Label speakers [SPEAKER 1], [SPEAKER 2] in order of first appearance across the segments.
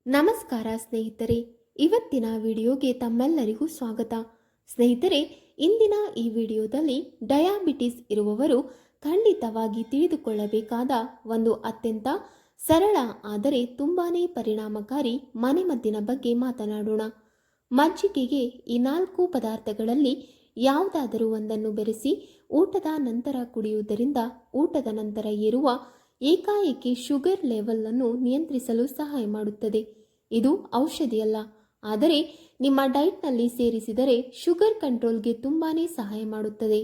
[SPEAKER 1] ನಮಸ್ಕಾರ ಸ್ನೇಹಿತರೆ, ಇವತ್ತಿನ ವಿಡಿಯೋಗೆ ತಮ್ಮೆಲ್ಲರಿಗೂ ಸ್ವಾಗತ. ಸ್ನೇಹಿತರೆ, ಇಂದಿನ ಈ ವಿಡಿಯೋದಲ್ಲಿ ಡಯಾಬಿಟಿಸ್ ಇರುವವರು ಖಂಡಿತವಾಗಿ ತಿಳಿದುಕೊಳ್ಳಬೇಕಾದ ಒಂದು ಅತ್ಯಂತ ಸರಳ ಆದರೆ ತುಂಬಾನೇ ಪರಿಣಾಮಕಾರಿ ಮನೆಮದ್ದಿನ ಬಗ್ಗೆ ಮಾತನಾಡೋಣ. ಮಜ್ಜಿಗೆಗೆ ಈ 4 ಪದಾರ್ಥಗಳಲ್ಲಿ ಯಾವುದಾದರೂ ಒಂದನ್ನು ಬೆರೆಸಿ ಊಟದ ನಂತರ ಕುಡಿಯುವುದರಿಂದ ಊಟದ ನಂತರ ಏರುವ ಏಕಾಏಕಿ ಶುಗರ್ ಲೆವೆಲ್ ಅನ್ನು ನಿಯಂತ್ರಿಸಲು ಸಹಾಯ ಮಾಡುತ್ತದೆ. ಇದು ಔಷಧಿಯಲ್ಲ, ಆದರೆ ನಿಮ್ಮ ಡೈಟ್ನಲ್ಲಿ ಸೇರಿಸಿದರೆ ಶುಗರ್ ಕಂಟ್ರೋಲ್ಗೆ ತುಂಬಾನೇ ಸಹಾಯ ಮಾಡುತ್ತದೆ.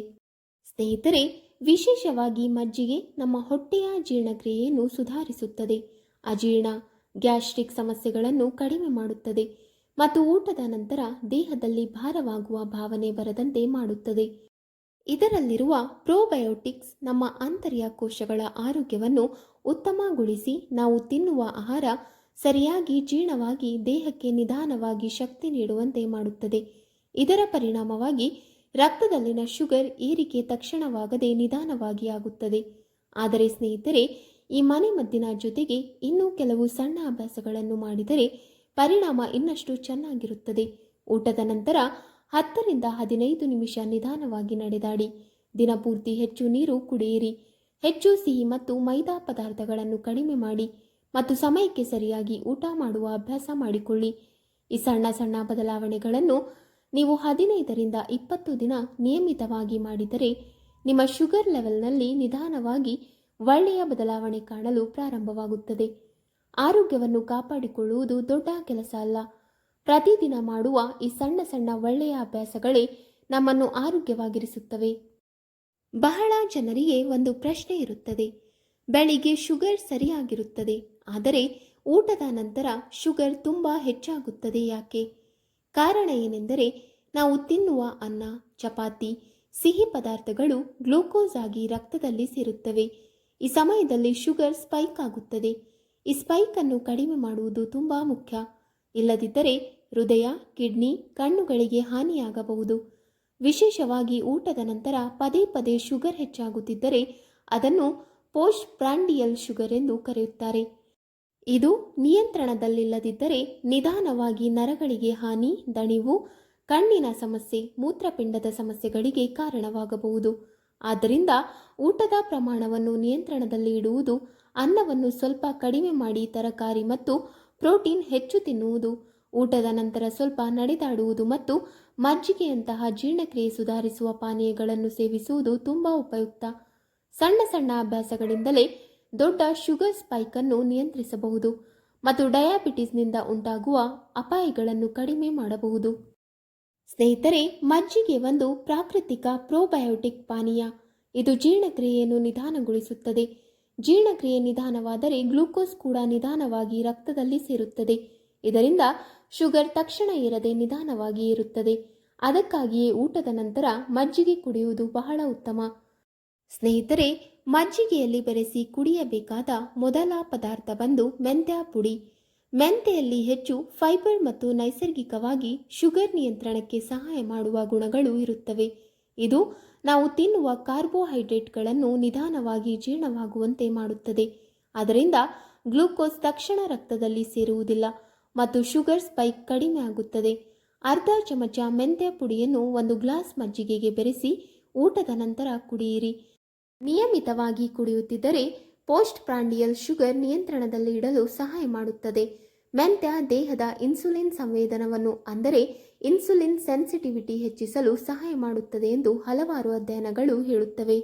[SPEAKER 1] ಸ್ನೇಹಿತರೆ, ವಿಶೇಷವಾಗಿ ಮಜ್ಜಿಗೆ ನಮ್ಮ ಹೊಟ್ಟೆಯ ಜೀರ್ಣಕ್ರಿಯೆಯನ್ನು ಸುಧಾರಿಸುತ್ತದೆ, ಅಜೀರ್ಣ, ಗ್ಯಾಸ್ಟ್ರಿಕ್ ಸಮಸ್ಯೆಗಳನ್ನು ಕಡಿಮೆ ಮಾಡುತ್ತದೆ ಮತ್ತು ಊಟದ ನಂತರ ದೇಹದಲ್ಲಿ ಭಾರವಾಗುವ ಭಾವನೆ ಬರದಂತೆ ಮಾಡುತ್ತದೆ. ಇದರಲ್ಲಿರುವ ಪ್ರೋಬಯೋಟಿಕ್ಸ್ ನಮ್ಮ ಆಂತರ್ಯ ಕೋಶಗಳ ಆರೋಗ್ಯವನ್ನು ಉತ್ತಮಗೊಳಿಸಿ ನಾವು ತಿನ್ನುವ ಆಹಾರ ಸರಿಯಾಗಿ ಜೀರ್ಣವಾಗಿ ದೇಹಕ್ಕೆ ನಿಧಾನವಾಗಿ ಶಕ್ತಿ ನೀಡುವಂತೆ ಮಾಡುತ್ತದೆ. ಇದರ ಪರಿಣಾಮವಾಗಿ ರಕ್ತದಲ್ಲಿನ ಶುಗರ್ ಏರಿಕೆ ತಕ್ಷಣವಾಗದೆ ನಿಧಾನವಾಗಿ ಆಗುತ್ತದೆ. ಆದರೆ ಸ್ನೇಹಿತರೆ, ಈ ಮನೆಮದ್ದಿನ ಜೊತೆಗೆ ಇನ್ನೂ ಕೆಲವು ಸಣ್ಣ ಅಭ್ಯಾಸಗಳನ್ನು ಮಾಡಿದರೆ ಪರಿಣಾಮ ಇನ್ನಷ್ಟು ಚೆನ್ನಾಗಿರುತ್ತದೆ. ಊಟದ ನಂತರ 10 ರಿಂದ 15 ನಿಮಿಷ ನಿಧಾನವಾಗಿ ನಡೆದಾಡಿ. ದಿನಪೂರ್ತಿ ಹೆಚ್ಚು ನೀರು ಕುಡಿಯಿರಿ. ಹೆಚ್ಚು ಸಿಹಿ ಮತ್ತು ಮೈದಾ ಪದಾರ್ಥಗಳನ್ನು ಕಡಿಮೆ ಮಾಡಿ ಮತ್ತು ಸಮಯಕ್ಕೆ ಸರಿಯಾಗಿ ಊಟ ಮಾಡುವ ಅಭ್ಯಾಸ ಮಾಡಿಕೊಳ್ಳಿ. ಈ ಸಣ್ಣ ಸಣ್ಣ ಬದಲಾವಣೆಗಳನ್ನು ನೀವು 15 ರಿಂದ 20 ದಿನ ನಿಯಮಿತವಾಗಿ ಮಾಡಿದರೆ ನಿಮ್ಮ ಶುಗರ್ ಲೆವೆಲ್ನಲ್ಲಿ ನಿಧಾನವಾಗಿ ಒಳ್ಳೆಯ ಬದಲಾವಣೆ ಕಾಣಲು ಪ್ರಾರಂಭವಾಗುತ್ತದೆ. ಆರೋಗ್ಯವನ್ನು ಕಾಪಾಡಿಕೊಳ್ಳುವುದು ದೊಡ್ಡ ಕೆಲಸ ಅಲ್ಲ. ಪ್ರತಿದಿನ ಮಾಡುವ ಈ ಸಣ್ಣ ಸಣ್ಣ ಒಳ್ಳೆಯ ಅಭ್ಯಾಸಗಳೇ ನಮ್ಮನ್ನು ಆರೋಗ್ಯವಾಗಿರಿಸುತ್ತವೆ. ಬಹಳ ಜನರಿಗೆ ಒಂದು ಪ್ರಶ್ನೆ ಇರುತ್ತದೆ, ಬೆಳಿಗ್ಗೆ ಶುಗರ್ ಸರಿಯಾಗಿರುತ್ತದೆ, ಆದರೆ ಊಟದ ನಂತರ ಶುಗರ್ ತುಂಬ ಹೆಚ್ಚಾಗುತ್ತದೆ ಯಾಕೆ? ಕಾರಣ ಏನೆಂದರೆ, ನಾವು ತಿನ್ನುವ ಅನ್ನ, ಚಪಾತಿ, ಸಿಹಿ ಪದಾರ್ಥಗಳು ಗ್ಲೂಕೋಸ್ ಆಗಿ ರಕ್ತದಲ್ಲಿ ಸೇರುತ್ತವೆ. ಈ ಸಮಯದಲ್ಲಿ ಶುಗರ್ ಸ್ಪೈಕ್ ಆಗುತ್ತದೆ. ಈ ಸ್ಪೈಕ್ ಅನ್ನು ಕಡಿಮೆ ಮಾಡುವುದು ತುಂಬ ಮುಖ್ಯ. ಇಲ್ಲದಿದ್ದರೆ ಹೃದಯ, ಕಿಡ್ನಿ, ಕಣ್ಣುಗಳಿಗೆ ಹಾನಿಯಾಗಬಹುದು. ವಿಶೇಷವಾಗಿ ಊಟದ ನಂತರ ಪದೇ ಪದೇ ಶುಗರ್ ಹೆಚ್ಚಾಗುತ್ತಿದ್ದರೆ ಅದನ್ನು ಪೋಸ್ಟ್ ಪ್ರಾಂಡಿಯಲ್ ಶುಗರ್ ಎಂದು ಕರೆಯುತ್ತಾರೆ. ಇದು ನಿಯಂತ್ರಣದಲ್ಲಿಲ್ಲದಿದ್ದರೆ ನಿಧಾನವಾಗಿ ನರಗಳಿಗೆ ಹಾನಿ, ದಣಿವು, ಕಣ್ಣಿನ ಸಮಸ್ಯೆ, ಮೂತ್ರಪಿಂಡದ ಸಮಸ್ಯೆಗಳಿಗೆ ಕಾರಣವಾಗಬಹುದು. ಆದ್ದರಿಂದ ಊಟದ ಪ್ರಮಾಣವನ್ನು ನಿಯಂತ್ರಣದಲ್ಲಿ ಇಡುವುದು, ಅನ್ನವನ್ನು ಸ್ವಲ್ಪ ಕಡಿಮೆ ಮಾಡಿ ತರಕಾರಿ ಮತ್ತು ಪ್ರೋಟೀನ್ ಹೆಚ್ಚು ತಿನ್ನುವುದು, ಊಟದ ನಂತರ ಸ್ವಲ್ಪ ನಡೆದಾಡುವುದು ಮತ್ತು ಮಜ್ಜಿಗೆಯಂತಹ ಜೀರ್ಣಕ್ರಿಯೆ ಸುಧಾರಿಸುವ ಪಾನೀಯಗಳನ್ನು ಸೇವಿಸುವುದು ತುಂಬ ಉಪಯುಕ್ತ. ಸಣ್ಣ ಸಣ್ಣ ಅಭ್ಯಾಸಗಳಿಂದಲೇ ದೊಡ್ಡ ಶುಗರ್ ಸ್ಪೈಕ್ ಅನ್ನು ನಿಯಂತ್ರಿಸಬಹುದು ಮತ್ತು ಡಯಾಬಿಟಿಸ್ನಿಂದ ಉಂಟಾಗುವ ಅಪಾಯಗಳನ್ನು ಕಡಿಮೆ ಮಾಡಬಹುದು. ಸ್ನೇಹಿತರೆ, ಮಜ್ಜಿಗೆ ಒಂದು ಪ್ರಾಕೃತಿಕ ಪ್ರೋಬಯೋಟಿಕ್ ಪಾನೀಯ. ಇದು ಜೀರ್ಣಕ್ರಿಯೆಯನ್ನು ನಿಧಾನಗೊಳಿಸುತ್ತದೆ. ಜೀರ್ಣಕ್ರಿಯೆ ನಿಧಾನವಾದರೆ ಗ್ಲೂಕೋಸ್ ಕೂಡ ನಿಧಾನವಾಗಿ ರಕ್ತದಲ್ಲಿ ಸೇರುತ್ತದೆ. ಇದರಿಂದ ಶುಗರ್ ತಕ್ಷಣ ಏರದೆ ನಿಧಾನವಾಗಿ ಇರುತ್ತದೆ. ಅದಕ್ಕಾಗಿಯೇ ಊಟದ ನಂತರ ಮಜ್ಜಿಗೆ ಕುಡಿಯುವುದು ಬಹಳ ಉತ್ತಮ. ಸ್ನೇಹಿತರೆ, ಮಜ್ಜಿಗೆಯಲ್ಲಿ ಬೆರೆಸಿ ಕುಡಿಯಬೇಕಾದ ಮೊದಲ ಪದಾರ್ಥ ಬಂದು ಮೆಂತ್ಯ ಪುಡಿ. ಮೆಂತೆಯಲ್ಲಿ ಹೆಚ್ಚು ಫೈಬರ್ ಮತ್ತು ನೈಸರ್ಗಿಕವಾಗಿ ಶುಗರ್ ನಿಯಂತ್ರಣಕ್ಕೆ ಸಹಾಯ ಮಾಡುವ ಗುಣಗಳು ಇರುತ್ತವೆ. ಇದು ನಾವು ತಿನ್ನುವ ಕಾರ್ಬೋಹೈಡ್ರೇಟ್ಗಳನ್ನು ನಿಧಾನವಾಗಿ ಜೀರ್ಣವಾಗುವಂತೆ ಮಾಡುತ್ತದೆ. ಅದರಿಂದ ಗ್ಲೂಕೋಸ್ ತಕ್ಷಣ ರಕ್ತದಲ್ಲಿ ಸೇರುವುದಿಲ್ಲ ಮತ್ತು ಶುಗರ್ ಸ್ಪೈಕ್ ಕಡಿಮೆ ಆಗುತ್ತದೆ. ಅರ್ಧ ಚಮಚ ಮೆಂತ್ಯ ಪುಡಿಯನ್ನು 1 ಗ್ಲಾಸ್ ಮಜ್ಜಿಗೆಗೆ ಬೆರೆಸಿ ಊಟದ ನಂತರ ಕುಡಿಯಿರಿ. ನಿಯಮಿತವಾಗಿ ಕುಡಿಯುತ್ತಿದ್ದರೆ ಪೋಸ್ಟ್ ಪ್ರಾಂಡಿಯಲ್ ಶುಗರ್ ನಿಯಂತ್ರಣದಲ್ಲಿ ಇಡಲು ಸಹಾಯ ಮಾಡುತ್ತದೆ. ಮೆಂತ್ಯ ದೇಹದ ಇನ್ಸುಲಿನ್ ಸಂವೇದನವನ್ನು ಅಂದರೆ ಇನ್ಸುಲಿನ್ ಸೆನ್ಸಿಟಿವಿಟಿ ಹೆಚ್ಚಿಸಲು ಸಹಾಯ ಮಾಡುತ್ತದೆ ಎಂದು ಹಲವಾರು ಅಧ್ಯಯನಗಳು ಹೇಳುತ್ತವೆ.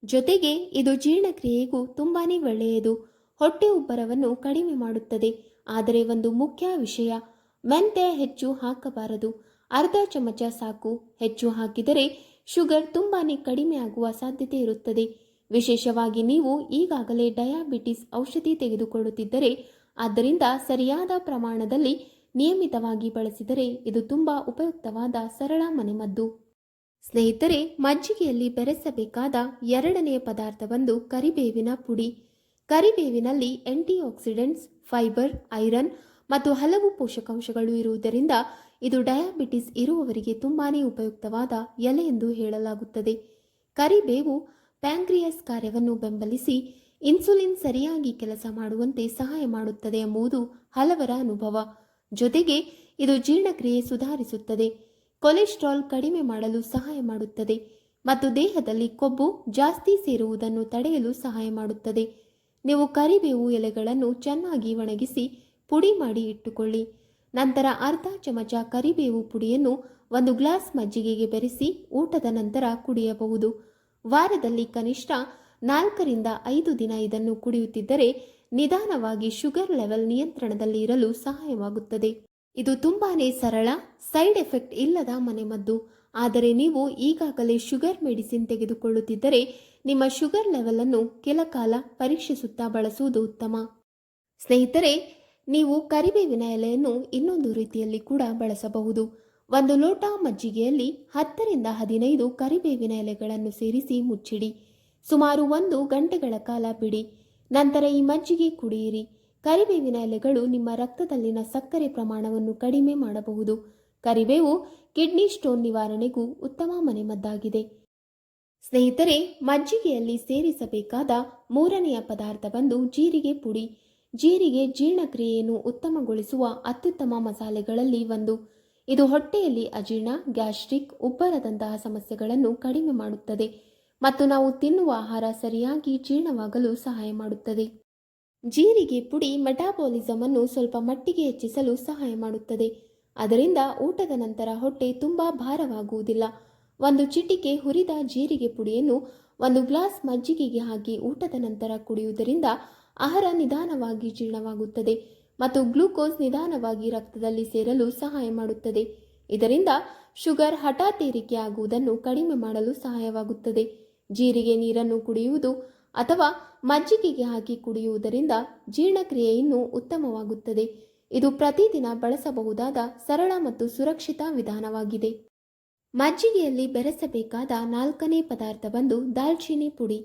[SPEAKER 1] ಜೊತೆಗೆ ಇದು ಜೀರ್ಣಕ್ರಿಯೆಗೂ ತುಂಬಾನೇ ಒಳ್ಳೆಯದು. ಹೊಟ್ಟೆ ಉಬ್ಬರವನ್ನು ಕಡಿಮೆ ಮಾಡುತ್ತದೆ. ಆದರೆ ಒಂದು ಮುಖ್ಯ ವಿಷಯ, ಮೆಂತ್ಯ ಹೆಚ್ಚು ಹಾಕಬಾರದು. ಅರ್ಧ ಚಮಚ ಸಾಕು. ಹೆಚ್ಚು ಹಾಕಿದರೆ ಶುಗರ್ ತುಂಬಾನೇ ಕಡಿಮೆ ಆಗುವ ಸಾಧ್ಯತೆ ಇರುತ್ತದೆ. ವಿಶೇಷವಾಗಿ ನೀವು ಈಗಾಗಲೇ ಡಯಾಬಿಟಿಸ್ ಔಷಧಿ ತೆಗೆದುಕೊಳ್ಳುತ್ತಿದ್ದರೆ. ಆದ್ದರಿಂದ ಸರಿಯಾದ ಪ್ರಮಾಣದಲ್ಲಿ ನಿಯಮಿತವಾಗಿ ಬಳಸಿದರೆ ಇದು ತುಂಬ ಉಪಯುಕ್ತವಾದ ಸರಳ ಮನೆಮದ್ದು. ಸ್ನೇಹಿತರೆ, ಮಜ್ಜಿಗೆಯಲ್ಲಿ ಬೆರೆಸಬೇಕಾದ 2ನೇ ಪದಾರ್ಥ ಬಂದು ಕರಿಬೇವಿನ ಪುಡಿ. ಕರಿಬೇವಿನಲ್ಲಿ ಆಂಟಿ ಆಕ್ಸಿಡೆಂಟ್ಸ್, ಫೈಬರ್, ಐರನ್ ಮತ್ತು ಹಲವು ಪೋಷಕಾಂಶಗಳು ಇರುವುದರಿಂದ ಇದು ಡಯಾಬಿಟಿಸ್ ಇರುವವರಿಗೆ ತುಂಬಾನೇ ಉಪಯುಕ್ತವಾದ ಎಲೆ ಎಂದು ಹೇಳಲಾಗುತ್ತದೆ. ಕರಿಬೇವು ಪ್ಯಾಂಕ್ರಿಯಾಸ್ ಕಾರ್ಯವನ್ನು ಬೆಂಬಲಿಸಿ ಇನ್ಸುಲಿನ್ ಸರಿಯಾಗಿ ಕೆಲಸ ಮಾಡುವಂತೆ ಸಹಾಯ ಮಾಡುತ್ತದೆ ಎಂಬುದು ಹಲವರ ಅನುಭವ. ಜೊತೆಗೆ ಇದು ಜೀರ್ಣಕ್ರಿಯೆ ಸುಧಾರಿಸುತ್ತದೆ, ಕೊಲೆಸ್ಟ್ರಾಲ್ ಕಡಿಮೆ ಮಾಡಲು ಸಹಾಯ ಮಾಡುತ್ತದೆ ಮತ್ತು ದೇಹದಲ್ಲಿ ಕೊಬ್ಬು ಜಾಸ್ತಿ ಸೇರುವುದನ್ನು ತಡೆಯಲು ಸಹಾಯ ಮಾಡುತ್ತದೆ. ನೀವು ಕರಿಬೇವು ಎಲೆಗಳನ್ನು ಚೆನ್ನಾಗಿ ಒಣಗಿಸಿ ಪುಡಿ ಮಾಡಿ ಇಟ್ಟುಕೊಳ್ಳಿ. ನಂತರ ಅರ್ಧ ಚಮಚ ಕರಿಬೇವು ಪುಡಿಯನ್ನು 1 ಗ್ಲಾಸ್ ಮಜ್ಜಿಗೆಗೆ ಬೆರೆಸಿ ಊಟದ ನಂತರ ಕುಡಿಯಬಹುದು. ವಾರದಲ್ಲಿ ಕನಿಷ್ಠ 4 ರಿಂದ 5 ದಿನ ಇದನ್ನು ಕುಡಿಯುತ್ತಿದ್ದರೆ ನಿಧಾನವಾಗಿ ಶುಗರ್ ಲೆವೆಲ್ ನಿಯಂತ್ರಣದಲ್ಲಿ ಇರಲು ಸಹಾಯವಾಗುತ್ತದೆ. ಇದು ತುಂಬಾನೇ ಸರಳ, ಸೈಡ್ ಎಫೆಕ್ಟ್ ಇಲ್ಲದ ಮನೆಮದ್ದು. ಆದರೆ ನೀವು ಈಗಾಗಲೇ ಶುಗರ್ ಮೆಡಿಸಿನ್ ತೆಗೆದುಕೊಳ್ಳುತ್ತಿದ್ದರೆ ನಿಮ್ಮ ಶುಗರ್ ಲೆವೆಲ್ ಅನ್ನು ಕೆಲ ಕಾಲ ಪರೀಕ್ಷಿಸುತ್ತಾ ಬಳಸುವುದು ಉತ್ತಮ. ಸ್ನೇಹಿತರೆ, ನೀವು ಕರಿಬೇವಿನ ಎಲೆಯನ್ನು ಇನ್ನೊಂದು ರೀತಿಯಲ್ಲಿ ಕೂಡ ಬಳಸಬಹುದು. 1 ಲೋಟ ಮಜ್ಜಿಗೆಯಲ್ಲಿ 10 ರಿಂದ 15 ಕರಿಬೇವಿನ ಎಲೆಗಳನ್ನು ಸೇರಿಸಿ ಮುಚ್ಚಿಡಿ. ಸುಮಾರು 1 ಗಂಟೆಗಳ ಕಾಲ ಬಿಡಿ. ನಂತರ ಈ ಮಜ್ಜಿಗೆ ಕುಡಿಯಿರಿ. ಕರಿಬೇವಿನ ಎಲೆಗಳು ನಿಮ್ಮ ರಕ್ತದಲ್ಲಿನ ಸಕ್ಕರೆ ಪ್ರಮಾಣವನ್ನು ಕಡಿಮೆ ಮಾಡಬಹುದು. ಕರಿಬೇವು ಕಿಡ್ನಿ ಸ್ಟೋನ್ ನಿವಾರಣೆಗೂ ಉತ್ತಮ ಮನೆಮದ್ದಾಗಿದೆ. ಸ್ನೇಹಿತರೆ, ಮಜ್ಜಿಗೆಯಲ್ಲಿ ಸೇರಿಸಬೇಕಾದ 3ನೆಯ ಪದಾರ್ಥ ಬಂದು ಜೀರಿಗೆ ಪುಡಿ. ಜೀರಿಗೆ ಜೀರ್ಣಕ್ರಿಯೆಯನ್ನು ಉತ್ತಮಗೊಳಿಸುವ ಅತ್ಯುತ್ತಮ ಮಸಾಲೆಗಳಲ್ಲಿ ಒಂದು. ಇದು ಹೊಟ್ಟೆಯಲ್ಲಿ ಅಜೀರ್ಣ, ಗ್ಯಾಸ್ಟ್ರಿಕ್, ಉಬ್ಬರದಂತಹ ಸಮಸ್ಯೆಗಳನ್ನು ಕಡಿಮೆ ಮಾಡುತ್ತದೆ ಮತ್ತು ನಾವು ತಿನ್ನುವ ಆಹಾರ ಸರಿಯಾಗಿ ಜೀರ್ಣವಾಗಲು ಸಹಾಯ ಮಾಡುತ್ತದೆ. ಜೀರಿಗೆ ಪುಡಿ ಮೆಟಾಬಾಲಿಸಮ್ ಅನ್ನು ಸ್ವಲ್ಪ ಮಟ್ಟಿಗೆ ಹೆಚ್ಚಿಸಲು ಸಹಾಯ ಮಾಡುತ್ತದೆ. ಅದರಿಂದ ಊಟದ ನಂತರ ಹೊಟ್ಟೆ ತುಂಬಾ ಭಾರವಾಗುವುದಿಲ್ಲ. 1 ಚಿಟಿಕೆ ಹುರಿದ ಜೀರಿಗೆ ಪುಡಿಯನ್ನು 1 ಗ್ಲಾಸ್ ಮಜ್ಜಿಗೆಗೆ ಹಾಕಿ ಊಟದ ನಂತರ ಕುಡಿಯುವುದರಿಂದ ಆಹಾರ ನಿಧಾನವಾಗಿ ಜೀರ್ಣವಾಗುತ್ತದೆ ಮತ್ತು ಗ್ಲೂಕೋಸ್ ನಿಧಾನವಾಗಿ ರಕ್ತದಲ್ಲಿ ಸೇರಲು ಸಹಾಯ ಮಾಡುತ್ತದೆ. ಇದರಿಂದ ಶುಗರ್ ಹಠಾತ್ ಏರಿಕೆ ಆಗುವುದನ್ನು ಕಡಿಮೆ ಮಾಡಲು ಸಹಾಯವಾಗುತ್ತದೆ. ಜೀರಿಗೆ ನೀರನ್ನು ಕುಡಿಯುವುದು ಅಥವಾ ಮಜ್ಜಿಗೆಗೆ ಹಾಕಿ ಕುಡಿಯುವುದರಿಂದ ಜೀರ್ಣಕ್ರಿಯೆ ಇನ್ನೂ ಉತ್ತಮವಾಗುತ್ತದೆ. ಇದು ಪ್ರತಿದಿನ ಬಳಸಬಹುದಾದ ಸರಳ ಮತ್ತು ಸುರಕ್ಷಿತ ವಿಧಾನವಾಗಿದೆ. ಮಜ್ಜಿಗೆಯಲ್ಲಿ ಬೆರೆಸಬೇಕಾದ 4ನೇ ಪದಾರ್ಥ ಬಂದು ದಾಲ್ಚಿನ್ನಿ ಪುಡಿ.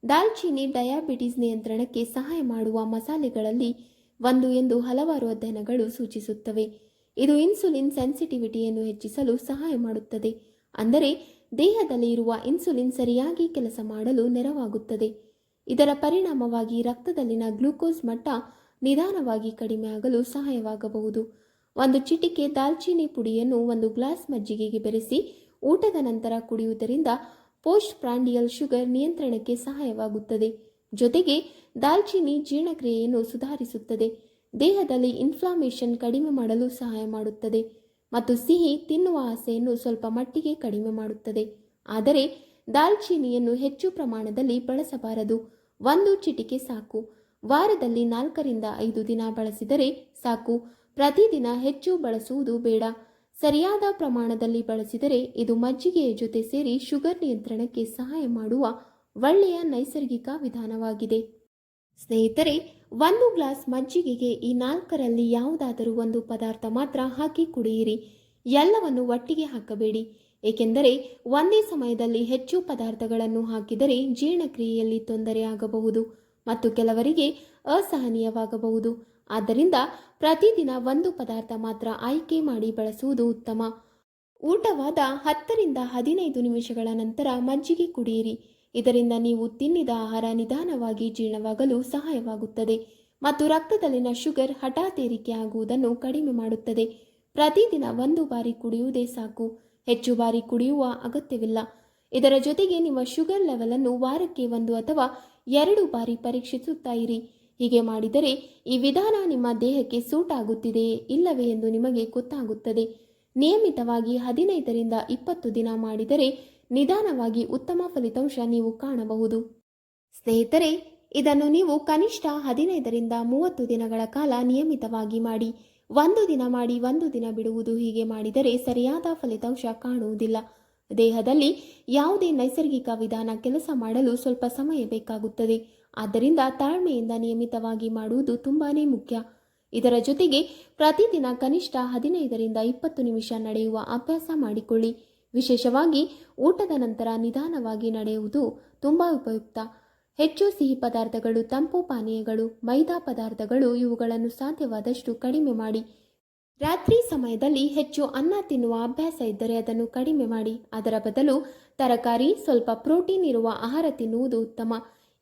[SPEAKER 1] ದಾಲ್ಚಿನ್ನಿ ಡಯಾಬಿಟಿಸ್ ನಿಯಂತ್ರಣಕ್ಕೆ ಸಹಾಯ ಮಾಡುವ ಮಸಾಲೆಗಳಲ್ಲಿ ಒಂದು ಎಂದು ಹಲವಾರು ಅಧ್ಯಯನಗಳು ಸೂಚಿಸುತ್ತವೆ. ಇದು ಇನ್ಸುಲಿನ್ ಸೆನ್ಸಿಟಿವಿಟಿಯನ್ನು ಹೆಚ್ಚಿಸಲು ಸಹಾಯ ಮಾಡುತ್ತದೆ. ಅಂದರೆ ದೇಹದಲ್ಲಿ ಇರುವ ಇನ್ಸುಲಿನ್ ಸರಿಯಾಗಿ ಕೆಲಸ ಮಾಡಲು ನೆರವಾಗುತ್ತದೆ. ಇದರ ಪರಿಣಾಮವಾಗಿ ರಕ್ತದಲ್ಲಿನ ಗ್ಲೂಕೋಸ್ ಮಟ್ಟ ನಿಧಾನವಾಗಿ ಕಡಿಮೆ ಆಗಲು ಸಹಾಯವಾಗಬಹುದು. 1 ಚಿಟಿಕೆ ದಾಲ್ಚಿನ್ನಿ ಪುಡಿಯನ್ನು 1 ಗ್ಲಾಸ್ ಮಜ್ಜಿಗೆಗೆ ಬೆರೆಸಿ ಊಟದ ನಂತರ ಕುಡಿಯುವುದರಿಂದ ಪೋಸ್ಟ್ ಪ್ರಾಂಡಿಯಲ್ ಶುಗರ್ ನಿಯಂತ್ರಣಕ್ಕೆ ಸಹಾಯವಾಗುತ್ತದೆ. ಜೊತೆಗೆ ದಾಲ್ಚಿನ್ನಿ ಜೀರ್ಣಕ್ರಿಯೆಯನ್ನು ಸುಧಾರಿಸುತ್ತದೆ, ದೇಹದಲ್ಲಿ ಇನ್ಫ್ಲಾಮೇಷನ್ ಕಡಿಮೆ ಮಾಡಲು ಸಹಾಯ ಮಾಡುತ್ತದೆ ಮತ್ತು ಸಿಹಿ ತಿನ್ನುವ ಆಸೆಯನ್ನು ಸ್ವಲ್ಪ ಮಟ್ಟಿಗೆ ಕಡಿಮೆ ಮಾಡುತ್ತದೆ. ಆದರೆ ದಾಲ್ಚಿನ್ನಿಯನ್ನು ಹೆಚ್ಚು ಪ್ರಮಾಣದಲ್ಲಿ ಬಳಸಬಾರದು. 1 ಚಿಟಿಕೆ ಸಾಕು. ವಾರದಲ್ಲಿ 4 ರಿಂದ 5 ದಿನ ಬಳಸಿದರೆ ಸಾಕು. ಪ್ರತಿದಿನ ಹೆಚ್ಚು ಬಳಸುವುದು ಬೇಡ. ಸರಿಯಾದ ಪ್ರಮಾಣದಲ್ಲಿ ಬಳಸಿದರೆ ಇದು ಮಜ್ಜಿಗೆಯ ಜೊತೆ ಸೇರಿ ಶುಗರ್ ನಿಯಂತ್ರಣಕ್ಕೆ ಸಹಾಯ ಮಾಡುವ ಒಳ್ಳೆಯ ನೈಸರ್ಗಿಕ ವಿಧಾನವಾಗಿದೆ. ಸ್ನೇಹಿತರೆ, 1 ಗ್ಲಾಸ್ ಮಜ್ಜಿಗೆಗೆ ಈ 4ರಲ್ಲಿ ಯಾವುದಾದರೂ ಒಂದು ಪದಾರ್ಥ ಮಾತ್ರ ಹಾಕಿ ಕುಡಿಯಿರಿ. ಎಲ್ಲವನ್ನು ಒಟ್ಟಿಗೆ ಹಾಕಬೇಡಿ, ಏಕೆಂದರೆ ಒಂದೇ ಸಮಯದಲ್ಲಿ ಹೆಚ್ಚು ಪದಾರ್ಥಗಳನ್ನು ಹಾಕಿದರೆ ಜೀರ್ಣಕ್ರಿಯೆಯಲ್ಲಿ ತೊಂದರೆ ಆಗಬಹುದು ಮತ್ತು ಕೆಲವರಿಗೆ ಅಸಹನೀಯವಾಗಬಹುದು. ಆದ್ದರಿಂದ ಪ್ರತಿದಿನ 1 ಪದಾರ್ಥ ಮಾತ್ರ ಆಯ್ಕೆ ಮಾಡಿ ಬಳಸುವುದು ಉತ್ತಮ. ಊಟವಾದ 10 ರಿಂದ 15 ನಿಮಿಷಗಳ ನಂತರ ಮಜ್ಜಿಗೆ ಕುಡಿಯಿರಿ. ಇದರಿಂದ ನೀವು ತಿನ್ನಿದ ಆಹಾರ ನಿಧಾನವಾಗಿ ಜೀರ್ಣವಾಗಲು ಸಹಾಯವಾಗುತ್ತದೆ ಮತ್ತು ರಕ್ತದಲ್ಲಿನ ಶುಗರ್ ಹಠಾತ್ ಏರಿಕೆ ಆಗುವುದನ್ನು ಕಡಿಮೆ ಮಾಡುತ್ತದೆ. ಪ್ರತಿದಿನ 1 ಬಾರಿ ಕುಡಿಯುವುದೇ ಸಾಕು, ಹೆಚ್ಚು ಬಾರಿ ಕುಡಿಯುವ ಅಗತ್ಯವಿಲ್ಲ. ಇದರ ಜೊತೆಗೆ ನಿಮ್ಮ ಶುಗರ್ ಲೆವೆಲ್ ಅನ್ನು ವಾರಕ್ಕೆ 1 ಅಥವಾ 2 ಬಾರಿ ಪರೀಕ್ಷಿಸುತ್ತಾ ಇರಿ. ಹೀಗೆ ಮಾಡಿದರೆ ಈ ವಿಧಾನ ನಿಮ್ಮ ದೇಹಕ್ಕೆ ಸೂಟ್ ಆಗುತ್ತಿದೆಯೇ ಇಲ್ಲವೇ ಎಂದು ನಿಮಗೆ ಗೊತ್ತಾಗುತ್ತದೆ. ನಿಯಮಿತವಾಗಿ 15 ರಿಂದ 20 ದಿನ ಮಾಡಿದರೆ ನಿಧಾನವಾಗಿ ಉತ್ತಮ ಫಲಿತಾಂಶ ನೀವು ಕಾಣಬಹುದು. ಸ್ನೇಹಿತರೆ, ಇದನ್ನು ನೀವು ಕನಿಷ್ಠ 15 ರಿಂದ 30 ದಿನಗಳ ಕಾಲ ನಿಯಮಿತವಾಗಿ ಮಾಡಿ. 1 ದಿನ ಮಾಡಿ 1 ದಿನ ಬಿಡುವುದು. ಹೀಗೆ ಮಾಡಿದರೆ ಸರಿಯಾದ ಫಲಿತಾಂಶ ಕಾಣುವುದಿಲ್ಲ. ದೇಹದಲ್ಲಿ ಯಾವುದೇ ನೈಸರ್ಗಿಕ ವಿಧಾನ ಕೆಲಸ ಮಾಡಲು ಸ್ವಲ್ಪ ಸಮಯ ಬೇಕಾಗುತ್ತದೆ. ಆದ್ದರಿಂದ ತಾಳ್ಮೆಯಿಂದ ನಿಯಮಿತವಾಗಿ ಮಾಡುವುದು ತುಂಬಾನೇ ಮುಖ್ಯ. ಇದರ ಜೊತೆಗೆ ಪ್ರತಿದಿನ ಕನಿಷ್ಠ 15 ರಿಂದ 20 ನಿಮಿಷ ನಡೆಯುವ ಅಭ್ಯಾಸ ಮಾಡಿಕೊಳ್ಳಿ. ವಿಶೇಷವಾಗಿ ಊಟದ ನಂತರ ನಿಧಾನವಾಗಿ ನಡೆಯುವುದು ತುಂಬ ಉಪಯುಕ್ತ. ಹೆಚ್ಚು ಸಿಹಿ ಪದಾರ್ಥಗಳು, ತಂಪು ಪಾನೀಯಗಳು, ಮೈದಾ ಪದಾರ್ಥಗಳು ಇವುಗಳನ್ನು ಸಾಧ್ಯವಾದಷ್ಟು ಕಡಿಮೆ ಮಾಡಿ. ರಾತ್ರಿ ಸಮಯದಲ್ಲಿ ಹೆಚ್ಚು ಅನ್ನ ತಿನ್ನುವ ಅಭ್ಯಾಸ ಇದ್ದರೆ ಅದನ್ನು ಕಡಿಮೆ ಮಾಡಿ. ಅದರ ಬದಲು ತರಕಾರಿ, ಸ್ವಲ್ಪ ಪ್ರೋಟೀನ್ ಇರುವ ಆಹಾರ ತಿನ್ನುವುದು ಉತ್ತಮ.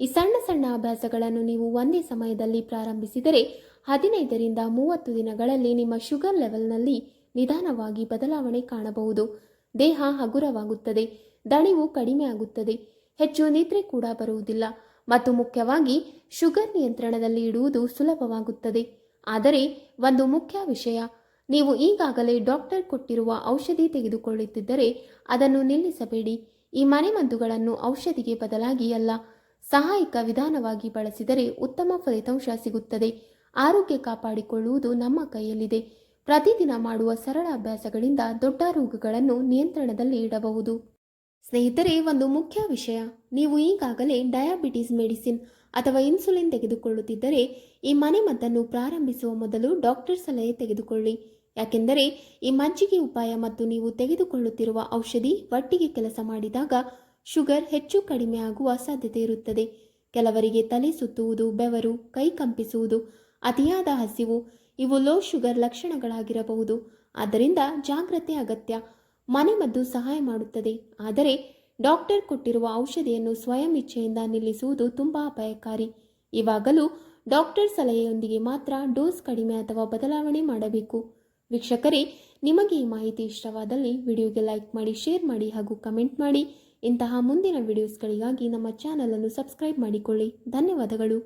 [SPEAKER 1] ಈ ಸಣ್ಣ ಸಣ್ಣ ಅಭ್ಯಾಸಗಳನ್ನು ನೀವು ಒಂದೇ ಸಮಯದಲ್ಲಿ ಪ್ರಾರಂಭಿಸಿದರೆ 15ರಿಂದ 30 ದಿನಗಳಲ್ಲಿ ನಿಮ್ಮ ಶುಗರ್ ಲೆವೆಲ್ನಲ್ಲಿ ನಿಧಾನವಾಗಿ ಬದಲಾವಣೆ ಕಾಣಬಹುದು. ದೇಹ ಹಗುರವಾಗುತ್ತದೆ, ದಣಿವು ಕಡಿಮೆ ಆಗುತ್ತದೆ, ಹೆಚ್ಚು ನಿದ್ರೆ ಕೂಡ ಬರುವುದಿಲ್ಲ ಮತ್ತು ಮುಖ್ಯವಾಗಿ ಶುಗರ್ ನಿಯಂತ್ರಣದಲ್ಲಿ ಇಡುವುದು ಸುಲಭವಾಗುತ್ತದೆ. ಆದರೆ ಒಂದು ಮುಖ್ಯ ವಿಷಯ, ನೀವು ಈಗಾಗಲೇ ಡಾಕ್ಟರ್ ಕೊಟ್ಟಿರುವ ಔಷಧಿ ತೆಗೆದುಕೊಳ್ಳುತ್ತಿದ್ದರೆ ಅದನ್ನು ನಿಲ್ಲಿಸಬೇಡಿ. ಈ ಮನೆಮದ್ದುಗಳನ್ನು ಔಷಧಿಗೆ ಬದಲಾಗಿ ಅಲ್ಲ, ಸಹಾಯಕ ವಿಧಾನವಾಗಿ ಬಳಸಿದರೆ ಉತ್ತಮ ಫಲಿತಾಂಶ ಸಿಗುತ್ತದೆ. ಆರೋಗ್ಯ ಕಾಪಾಡಿಕೊಳ್ಳುವುದು ನಮ್ಮ ಕೈಯಲ್ಲಿದೆ. ಪ್ರತಿದಿನ ಮಾಡುವ ಸರಳ ಅಭ್ಯಾಸಗಳಿಂದ ದೊಡ್ಡ ರೋಗಗಳನ್ನು ನಿಯಂತ್ರಣದಲ್ಲಿ ಇಡಬಹುದು. ಸ್ನೇಹಿತರೆ, ಒಂದು ಮುಖ್ಯ ವಿಷಯ, ನೀವು ಈಗಾಗಲೇ ಡಯಾಬಿಟಿಸ್ ಮೆಡಿಸಿನ್ ಅಥವಾ ಇನ್ಸುಲಿನ್ ತೆಗೆದುಕೊಳ್ಳುತ್ತಿದ್ದರೆ ಈ ಮನೆಮದ್ದನ್ನು ಪ್ರಾರಂಭಿಸುವ ಮೊದಲು ಡಾಕ್ಟರ್ ಸಲಹೆ ತೆಗೆದುಕೊಳ್ಳಿ. ಯಾಕೆಂದರೆ ಈ ಮಜ್ಜಿಗೆ ಉಪಾಯ ಮತ್ತು ನೀವು ತೆಗೆದುಕೊಳ್ಳುತ್ತಿರುವ ಔಷಧಿ ಒಟ್ಟಿಗೆ ಕೆಲಸ ಮಾಡಿದಾಗ ಶುಗರ್ ಹೆಚ್ಚು ಕಡಿಮೆ ಆಗುವ ಸಾಧ್ಯತೆ ಇರುತ್ತದೆ. ಕೆಲವರಿಗೆ ತಲೆ ಸುತ್ತುವುದು, ಬೆವರು, ಕೈ ಕಂಪಿಸುವುದು, ಅತಿಯಾದ ಹಸಿವು ಇವು ಲೋ ಶುಗರ್ ಲಕ್ಷಣಗಳಾಗಿರಬಹುದು. ಆದ್ದರಿಂದ ಜಾಗ್ರತೆ ಅಗತ್ಯ. ಮನೆಮದ್ದು ಸಹಾಯ ಮಾಡುತ್ತದೆ, ಆದರೆ ಡಾಕ್ಟರ್ ಕೊಟ್ಟಿರುವ ಔಷಧಿಯನ್ನು ಸ್ವಯಂ ಇಚ್ಛೆಯಿಂದ ನಿಲ್ಲಿಸುವುದು ತುಂಬ ಅಪಾಯಕಾರಿ. ಇವಾಗಲೂ ಡಾಕ್ಟರ್ ಸಲಹೆಯೊಂದಿಗೆ ಮಾತ್ರ ಡೋಸ್ ಕಡಿಮೆ ಅಥವಾ ಬದಲಾವಣೆ ಮಾಡಬೇಕು. ವೀಕ್ಷಕರೇ, ನಿಮಗೆ ಈ ಮಾಹಿತಿ ಇಷ್ಟವಾದಲ್ಲಿ ವಿಡಿಯೋಗೆ ಲೈಕ್ ಮಾಡಿ, ಶೇರ್ ಮಾಡಿ ಹಾಗೂ ಕಮೆಂಟ್ ಮಾಡಿ. ಇಂತಹ ಮುಂದಿನ ವಿಡಿಯೋಸ್ಗಳಿಗಾಗಿ ನಮ್ಮ ಚಾನಲನ್ನು ಸಬ್ಸ್ಕ್ರೈಬ್ ಮಾಡಿಕೊಳ್ಳಿ. ಧನ್ಯವಾದಗಳು.